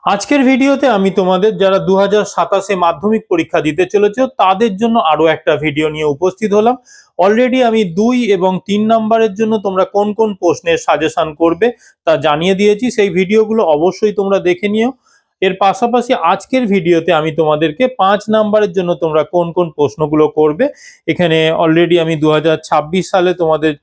আজকের ভিডিওতে আমি তোমাদের যারা 2027 মাধ্যমিক পরীক্ষা দিতে চলেছো তাদের জন্য আরো একটা ভিডিও নিয়ে উপস্থিত হলাম। অলরেডি আমি 2 এবং 3 নাম্বারের জন্য তোমরা কোন কোন প্রশ্নের সাজেশন করবে তা জানিয়ে দিয়েছি, সেই ভিডিওগুলো অবশ্যই তোমরা দেখে নিও। এর পাশাপাশি আজকের ভিডিওতে আমি তোমাদেরকে 5 নাম্বারের জন্য তোমরা কোন কোন প্রশ্নগুলো করবে এখানে অলরেডি আমি 2026 সালে তোমাদের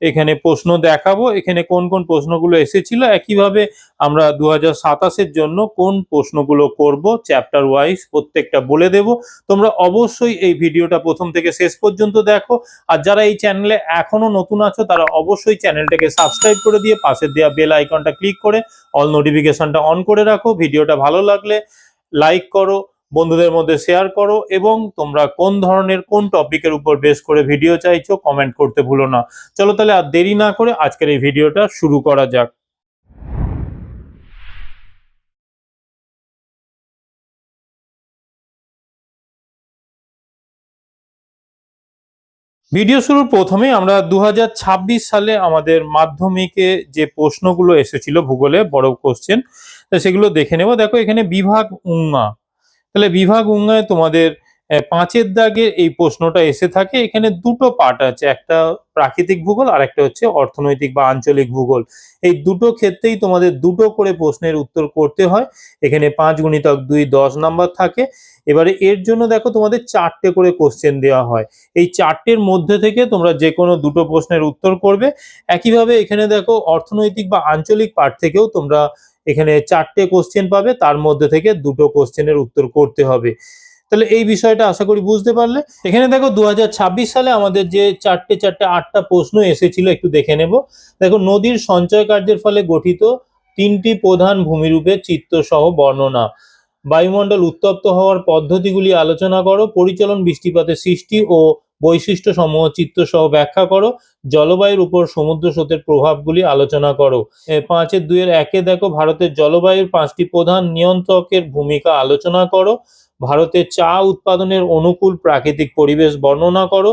এখানে প্রশ্ন দেখাবো, এখানে কোন কোন প্রশ্নগুলো এসেছিল, একইভাবে আমরা 2027 জন্য কোন প্রশ্নগুলো করব চ্যাপ্টার ওয়াইজ প্রত্যেকটা বলে দেব। তোমরা অবশ্যই এই ভিডিওটা প্রথম থেকে শেষ পর্যন্ত দেখো। আর যারা এই চ্যানেলে এখনো নতুন আছো তারা অবশ্যই চ্যানেলটাকে সাবস্ক্রাইব করে দিয়ে পাশে দেওয়া বেল আইকনটা ক্লিক করে অল নোটিফিকেশনটা অন করে রাখো। ভিডিওটা ভালো লাগলে লাইক করো, বন্ধুদের মধ্যে শেয়ার করো এবং তোমরা কোন ধরনের কোন টপিকের উপর বেস করে ভিডিও চাইছো কমেন্ট করতে ভুলো না। চলো তাহলে আর দেরি না করে আজকের এই ভিডিওটা শুরু করা যাক। ভিডিও শুরুর প্রথমে আমরা 2026 সালে আমাদের মাধ্যমিকে যে প্রশ্নগুলো এসেছিল ভূগোলে বড় কোশ্চেন, সেগুলো দেখে নেব। দেখো এখানে বিভাগ উঙ্গা, তাহলে বিভাগ উঙ্গায় তোমাদের 5-এর দাগে এই প্রশ্নটা এসে থাকে। এখানে দুটো পার্ট আছে, একটা প্রাকৃতিক ভূগোল আর একটা হচ্ছে অর্থনৈতিক বা আঞ্চলিক ভূগোল। এই দুটো ক্ষেত্রেই তোমাদের দুটো করে প্রশ্নের উত্তর করতে হয়। এখানে 5 × 2 10 নাম্বার থাকে। এবারে এর জন্য দেখো তোমাদের 4টে করে কোশ্চেন দেওয়া হয়। এই 4টের মধ্যে থেকে তোমরা যে কোনো দুটো প্রশ্নের উত্তর করবে। একইভাবে এখানে দেখো অর্থনৈতিক বা আঞ্চলিক পার্ট থেকেও তোমরা এখানে 4টে কোশ্চেন পাবে, তার মধ্যে থেকে দুটো কোশ্চেনের উত্তর করতে হবে। তাহলে এই বিষয়টা আশা করি বুঝতে পারলে। এখানে দেখো 2026 সালে আমাদের যে 8টা প্রশ্ন এসেছিল একটু দেখে নেব। দেখো নদীর সঞ্চয় কার্যের ফলে গঠিত 3টি প্রধান ভূমিরূপের চিত্র সহ বর্ণনা, বায়ুমণ্ডল উত্তপ্ত হওয়ার পদ্ধতিগুলি আলোচনা করো, পরিচলন বৃষ্টিপাতের সৃষ্টি ও বৈশিষ্ট্য সমূহ চিত্র সহ ব্যাখ্যা করো, জলবায়ুর উপর সমুদ্র স্রোতের প্রভাবগুলি আলোচনা করো। 5-2-1 দেখো ভারতের জলবায়ুর 5টি প্রধান নিয়ন্ত্রকের ভূমিকা আলোচনা করো, ভারতের চা উৎপাদনের অনুকূল প্রাকৃতিক পরিবেশ বর্ণনা করো,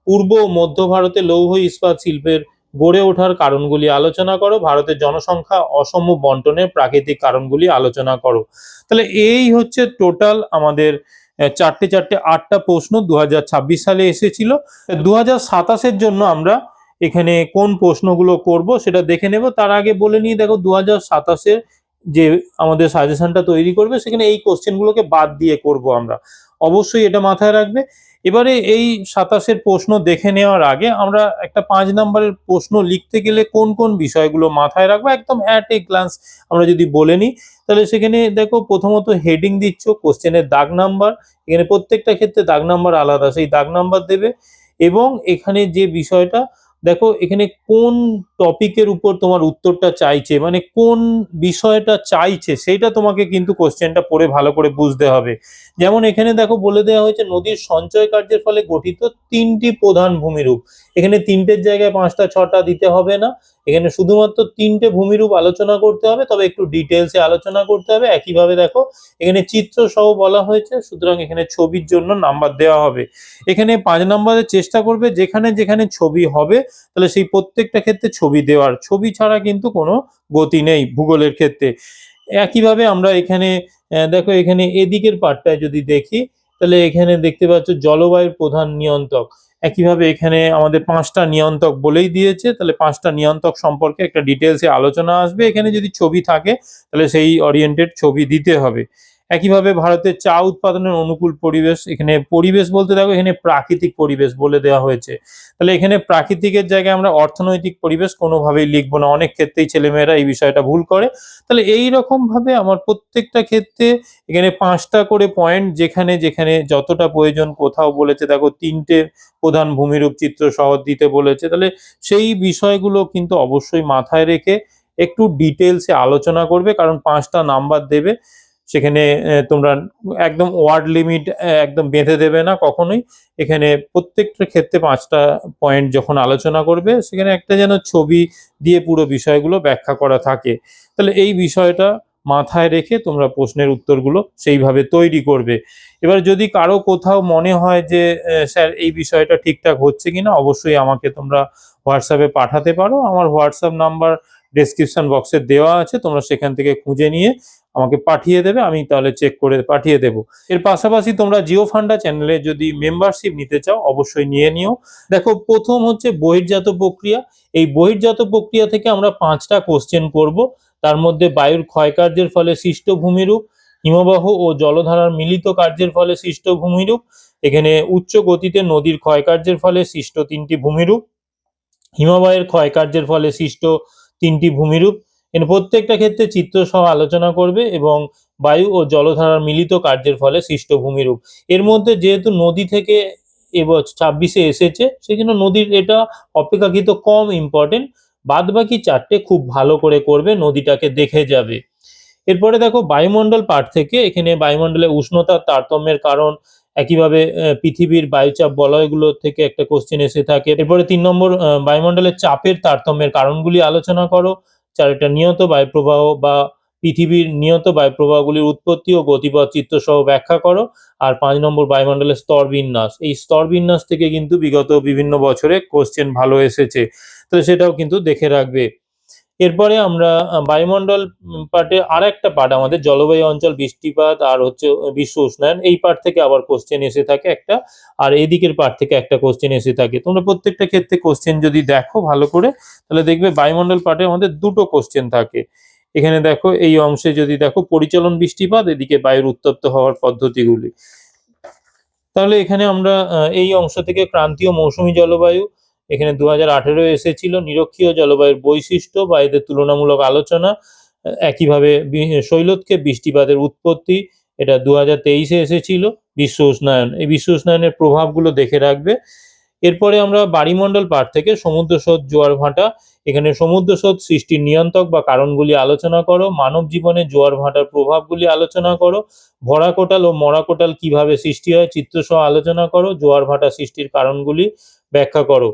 পূর্ব ও মধ্য ভারতে লৌহ ইস্পাত শিল্পের গড়ে ওঠার কারণগুলি আলোচনা করো, ভারতের জনসংখ্যা অসম বন্টনের প্রাকৃতিক কারণগুলি আলোচনা করো। তাহলে এই হচ্ছে টোটাল আমাদের 8টা প্রশ্ন 2026 সালে এসেছিল। 2027 জন্য আমরা এখানে কোন প্রশ্নগুলো করব সেটা দেখে নেব। তার আগে বলে নিই, দেখো 2027 যে আমাদের সাজেশনটা তৈরি করবে সেখানে এই কোশ্চেনগুলোকে বাদ দিয়ে করব আমরা, অবশ্যই এটা মাথায় রাখবে। এবারে এই 27 প্রশ্ন দেখে নেওয়ার আগে আমরা একটা 5 নাম্বারের প্রশ্ন লিখতে গেলে কোন কোন বিষয়গুলো মাথায় রাখবো একদম অ্যাট এ গ্লান্স আমরা যদি বলে নিই, তাহলে সেখানে দেখো প্রথমত হেডিং দিচ্ছ, কোশ্চেনের দাগ নাম্বার, এখানে প্রত্যেকটা ক্ষেত্রে দাগ নাম্বার আলাদা, সেই দাগ নাম্বার দেবে। এবং এখানে যে বিষয়টা দেখো এখানে কোন টপিকের উপর তোমার উত্তরটা চাইছে, মানে কোন বিষয়টা চাইছে সেইটা তোমাকে কিন্তু কোশ্চেনটা পড়ে ভালো করে বুঝতে হবে। যেমন এখানে দেখো বলে দেওয়া হয়েছে নদীর সঞ্চয় কার্যের ফলে গঠিত 3টি প্রধান ভূমিরূপ। এখানে 3টের জায়গায় 5টা 6টা দিতে হবে না, এখানে শুধুমাত্র 3টে ভূমিরূপ আলোচনা করতে হবে, তবে একটু ডিটেলসে আলোচনা করতে হবে। একইভাবে দেখো এখানে চিত্র সহ বলা হয়েছে, সুতরাং এখানে ছবির জন্য নাম্বার দেওয়া হবে। এখানে 5 নম্বরে চেষ্টা করবে যেখানে যেখানে ছবি হবে তাহলে সেই প্রত্যেকটা ক্ষেত্রে ছবি দেওয়ার, ছবি ছাড়া কিন্তু কোনো গতি নেই ভূগোলের ক্ষেত্রে। একইভাবে আমরা এখানে দেখো এখানে এদিকের পার্টটায় যদি দেখি তাহলে এখানে দেখতে পাচ্ছ জলবায়ুর প্রধান নিয়ন্ত্রক। একইভাবে এখানে আমাদের 5টা নিয়ন্ত্রক বলেই দিয়েছে, তাহলে 5টা নিয়ন্ত্রক সম্পর্কে একটা ডিটেলসে আলোচনা আসবে। এখানে যদি ছবি থাকে তাহলে সেই ওরিয়েন্টেড ছবি দিতে হবে। একইভাবে ভারতের চা উৎপাদনের অনুকূল পরিবেশ, এখানে পরিবেশ বলতে দেখো এখানে প্রাকৃতিক পরিবেশ বলে দেওয়া হয়েছে, তাহলে এখানে প্রাকৃতিকের জায়গায় আমরা অর্থনৈতিক পরিবেশ কোনোভাবেই লিখবো না, অনেক ক্ষেত্রেই ছেলেমেয়েরা এই বিষয়টা ভুল করে। তাহলে এই রকম ভাবে আমার প্রত্যেকটা ক্ষেত্রে এখানে 5টা করে পয়েন্ট যেখানে যেখানে যতটা প্রয়োজন, কোথাও বলেছে দেখো 3টে প্রধান ভূমিরূপ চিত্র সহ দিতে বলেছে, তাহলে সেই বিষয়গুলো কিন্তু অবশ্যই মাথায় রেখে একটু ডিটেলসে আলোচনা করবে, কারণ 5টা নাম্বার দেবে। সেখানে তোমরা একদম ওয়ার্ড লিমিট একদম বেঁধে দেবে না কখনোই। এখানে প্রত্যেকটা ক্ষেত্রে 5টা পয়েন্ট যখন আলোচনা করবে সেখানে একটা যেন ছবি দিয়ে পুরো বিষয়গুলো ব্যাখ্যা করা থাকে। তাহলে এই বিষয়টা মাথায় রেখে তোমরা প্রশ্নের উত্তরগুলো সেইভাবে তৈরি করবে। এবার যদি কারো কোথাও মনে হয় যে স্যার এই বিষয়টা ঠিকঠাক হচ্ছে কিনা, অবশ্যই আমাকে তোমরা হোয়াটসঅ্যাপে পাঠাতে পারো। আমার হোয়াটসঅ্যাপ নাম্বার ডেসক্রিপশন বক্সে দেওয়া আছে, তোমরা সেখান থেকে খুঁজে নিয়ে আমাকে পাঠিয়ে দেবে, আমি তাহলে চেক করে পাঠিয়ে দেব। এর পাশাপাশি তোমরা জিও ফান্ডা চ্যানেলে যদি মেম্বারশিপ নিতে চাও অবশ্যই নিয়ে নিও। দেখো, প্রথম হচ্ছে বহির্জাত প্রক্রিয়া। এই বহির্জাত প্রক্রিয়া থেকে আমরা 5টা কোশ্চেন করব। তার মধ্যে বায়ুর ক্ষয়কার্যের ফলে সৃষ্ট ভূমিরূপ, হিমবাহ ও জলধারার মিলিত কার্যের ফলে সৃষ্ট ভূমিরূপ, এখানে উচ্চ গতিতে নদীর ক্ষয়কার্যের ফলে সৃষ্ট 3টি ভূমিরূপ, হিমবাহের ক্ষয়কার্যের ফলে সৃষ্ট 3টি ভূমিরূপ। এর প্রত্যেকটা ক্ষেত্রে চিত্র সহ আলোচনা করবে এবং বায়ু ও জলধারার মিলিত কার্যের ফলে সৃষ্ট ভূমিরূপ। এর মধ্যে যেহেতু নদী থেকে এবছর 26-এ এসেছে, সেই জন্য নদীর এটা অপেক্ষাকৃত কম ইম্পর্টেন্ট। বাদ বাকি 4টে খুব ভালো করে করবে, নদীটাকে দেখে যাবে। এরপরে দেখো বায়ুমণ্ডল পাঠ থেকে, এখানে বায়ুমণ্ডলে উষ্ণতার তারতম্যের কারণ, একইভাবে পৃথিবীর বায়ুচাপ বলয়গুলো থেকে একটা কোশ্চেন এসে থাকে। এরপরে 3 নম্বর বায়ুমণ্ডলের চাপের তারতম্যের কারণগুলি আলোচনা করো। 4 এটা নিয়ত বায়ুপ্রবাহ বা পৃথিবীর নিয়ত বায়ুপ্রবাহগুলির উৎপত্তি ও গতিপথ চিত্র সহ ব্যাখ্যা করো। আর 5 নম্বর বায়ুমণ্ডলের স্তর বিন্যাস। এই স্তর বিন্যাস থেকে কিন্তু বিগত বিভিন্ন বছরে কোশ্চেন ভালো এসেছে, তো সেটাও কিন্তু দেখে রাখবে। এরপরে আমরা বায়ুমণ্ডল পার্টে আর একটা পার্ট আমাদের জলবায়ু অঞ্চল, বৃষ্টিপাত আর হচ্ছে বিশ্ব উষ্ণায়ন, এই পার্ট থেকে আবার কোশ্চেন এসে থাকে একটা, আর এদিকের পার্ট থেকে একটা কোশ্চেন এসে থাকে। তোমরা প্রত্যেকটা ক্ষেত্রে কোশ্চেন যদি দেখো ভালো করে, তাহলে দেখবে বায়ুমণ্ডল পার্টে আমাদের 2টো কোশ্চেন থাকে। এখানে দেখো, এই অংশে যদি দেখো পরিচলন বৃষ্টিপাত, এদিকে বায়ুর উত্তপ্ত হওয়ার পদ্ধতিগুলি, তাহলে এখানে আমরা এই অংশ থেকে ক্রান্তীয় মৌসুমী জলবায়ু, এখানে 2018 এসেছিল, নিরক্ষীয় জলবায়ুর বৈশিষ্ট্য বা এদের তুলনামূলক আলোচনা, একইভাবে শৈলতক্ষে বৃষ্টিপাতের উৎপত্তি, এটা 2023-এ এসেছিল। বিশ্ব উষ্ণায়ন, এই বিশ্ব উষ্ণায়নের প্রভাবগুলো দেখে রাখবে। এরপরে আমরা বায়ুমণ্ডল পাঠ থেকে সমুদ্রস্রোত, জোয়ার ভাটা, এখানে সমুদ্রস্রোত সৃষ্টির নিয়ন্ত্রক বা কারণগুলি আলোচনা করো। মানব জীবনে জোয়ার ভাটার প্রভাবগুলি আলোচনা করো। ভরা কোটাল ও মরা কোটাল কিভাবে সৃষ্টি হয় চিত্রসহ আলোচনা করো। জোয়ার ভাটা সৃষ্টির কারণগুলি ব্যাখ্যা করো।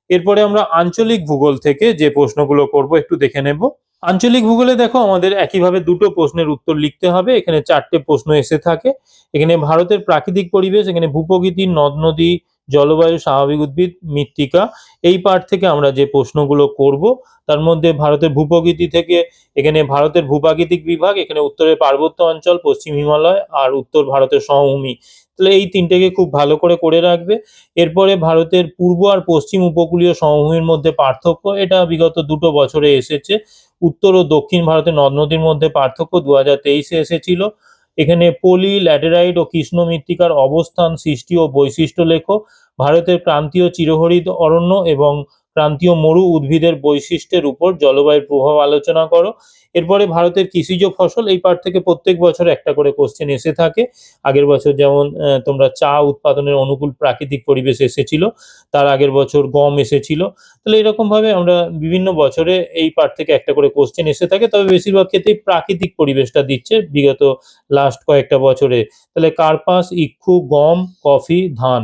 এরপরে আমরা আঞ্চলিক ভূগোল থেকে যে প্রশ্নগুলো করব একটু দেখে নেব। আঞ্চলিক ভূগোলে দেখো, আমাদের একইভাবে 2টো প্রশ্নের উত্তর লিখতে হবে। এখানে 4টে প্রশ্ন এসে থাকে। এখানে ভারতের প্রাকৃতিক পরিবেশ, এখানে ভূপ্রকৃতি, নদ নদী, জলবায়ু, স্বাভাবিক উদ্ভিদ, মৃত্তিকা, এই পার্ট থেকে আমরা যে প্রশ্নগুলো করব, তার মধ্যে ভারতের ভূপ্রকৃতি থেকে, এখানে ভারতের ভূপ্রাকৃতিক বিভাগ, এখানে উত্তরের পার্বত্য অঞ্চল, পশ্চিম হিমালয় আর উত্তর ভারতের সমভূমি, তাহলে এই 3টেকে খুব ভালো করে রাখবে। এরপরে ভারতের পূর্ব আর পশ্চিম উপকূলীয় সমভূমির মধ্যে পার্থক্য, এটা বিগত 2টো বছরে এসেছে। উত্তর ও দক্ষিণ ভারতের নদ নদীর মধ্যে পার্থক্য 2023-এ এসেছিল। এখানে পলি, ল্যাটেরাইট ও কৃষ্ণ মৃত্তিকার অবস্থান, সৃষ্টি ও বৈশিষ্ট্য লেখো। ভারতের ক্রান্তীয় চিরহরিত অরণ্য এবং ক্রান্তীয় মরু উদ্ভিদের বৈশিষ্ট্যের উপর জলবায়ুর প্রভাব আলোচনা করো। এরপরে ভারতের কৃষিজ ফসল, এই পার্ট থেকে প্রত্যেক বছর একটা করে কোশ্চেন এসে থাকে। আগের বছর যেমন তোমরা চা উৎপাদনের অনুকূল প্রাকৃতিক পরিবেশ এসেছিল, তার আগের বছর গম এসেছিল। তাহলে এরকম ভাবে আমরা বিভিন্ন বছরে এই পার্ট থেকে একটা করে কোশ্চেন এসে থাকে, তবে বেশিরভাগ ক্ষেত্রেই প্রাকৃতিক পরিবেশটা দিচ্ছে বিগত লাস্ট কয়েকটা বছরে। তাহলে কার্পাস, ইক্ষু, গম, কফি, ধান,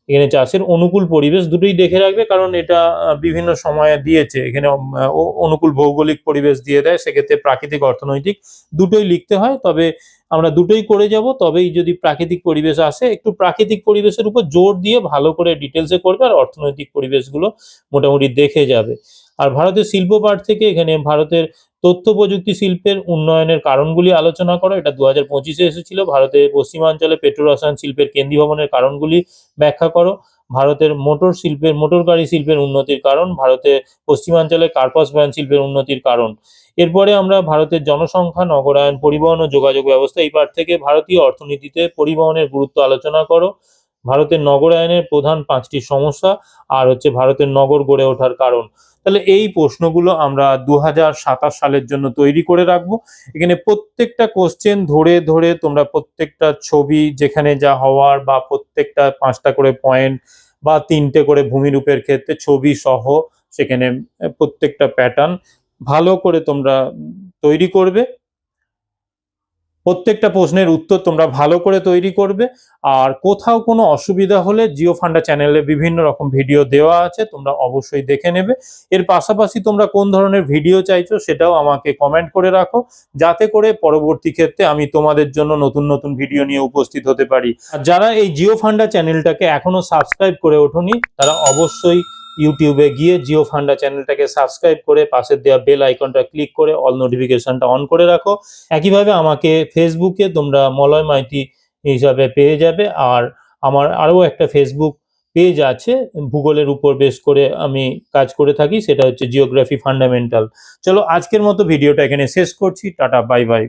এখানে চাষের অনুকূল পরিবেশ দুটোই দেখে রাখবে, কারণ এটা বিভিন্ন সময়ে দিয়েছে। এখানে অনুকূল ভৌগোলিক পরিবেশ দিয়ে দেয়, সেক্ষেত্রে প্রাকৃতিক, অর্থনৈতিক দুটোই লিখতে হয়। তবে আমরা দুটোই করে যাব, তবেই যদি প্রাকৃতিক পরিবেশ আসে, একটু প্রাকৃতিক পরিবেশের উপর জোর দিয়ে ভালো করে ডিটেলসে করবে, আর অর্থনৈতিক পরিবেশগুলো মোটামুটি দেখে যাবে। আর ভারতের শিল্প পাঠ থেকে এখানে ভারতের তথ্য প্রযুক্তি শিল্পের উন্নয়নের কারণগুলি আলোচনা করো, এটা 2025-এ এসেছিল। ভারতের পশ্চিমাঞ্চলে পেট্রো রসায়ন শিল্পের কেন্দ্রীভবনের কারণগুলি ব্যাখ্যা করো। ভারতের মোটর গাড়ি শিল্পের উন্নতির কারণ, ভারতের পশ্চিমাঞ্চলে কার্পাস বয়ন শিল্পের উন্নতির কারণ। এরপরে আমরা ভারতের জনসংখ্যা, নগরায়ন, পরিবহন ও যোগাযোগ ব্যবস্থা, এই পাঠ থেকে ভারতীয় অর্থনীতিতে পরিবহনের গুরুত্ব আলোচনা করো। ভারতের নগরায়নের প্রধান 5টি সমস্যা, আর হচ্ছে ভারতের নগর গড়ে ওঠার কারণ। তাহলে এই প্রশ্নগুলো আমরা 2027 সালের জন্য তৈরি করে রাখবো। এখানে প্রত্যেকটা কোশ্চেন ধরে ধরে তোমরা প্রত্যেকটা ছবি যেখানে যা হওয়ার, বা প্রত্যেকটা 5টা করে পয়েন্ট বা 3টে করে ভূমিরূপের ক্ষেত্রে ছবি সহ, সেখানে প্রত্যেকটা প্যাটার্ন ভালো করে তোমরা তৈরি করবে। প্রত্যেকটা প্রশ্নের উত্তর তোমরা ভালো করে তৈরি করবে। আর কোথাও কোনো অসুবিধা হলে জিও ফান্ডা চ্যানেলে বিভিন্ন রকম ভিডিও দেওয়া আছে, তোমরা অবশ্যই দেখে নেবে। এর পাশাপাশি তোমরা কোন ধরনের ভিডিও চাইছো সেটাও আমাকে কমেন্ট করে রাখো, যাতে করে পরবর্তী ক্ষেত্রে আমি তোমাদের জন্য নতুন নতুন ভিডিও নিয়ে উপস্থিত হতে পারি। আর যারা এই জিও ফান্ডা চ্যানেলটাকে এখনো সাবস্ক্রাইব করে ওঠোনি, তারা অবশ্যই ইউটিউবে গিয়ে জিও ফান্ডা চ্যানেলটাকে সাবস্ক্রাইব করে পাশের দেওয়া বেল আইকনটা ক্লিক করে অল নোটিফিকেশনটা অন করে রাখো। একইভাবে আমাকে ফেসবুকে তোমরা মলয় মাইতি হিসাবে পেয়ে যাবে। আর আমার আরও একটা ফেসবুক পেজ আছে, ভূগোলের উপর বেস করে আমি কাজ করে থাকি, সেটা হচ্ছে জিওগ্রাফি ফান্ডামেন্টাল। চলো আজকের মতো ভিডিওটা এখানে শেষ করছি। Tata, bye bye.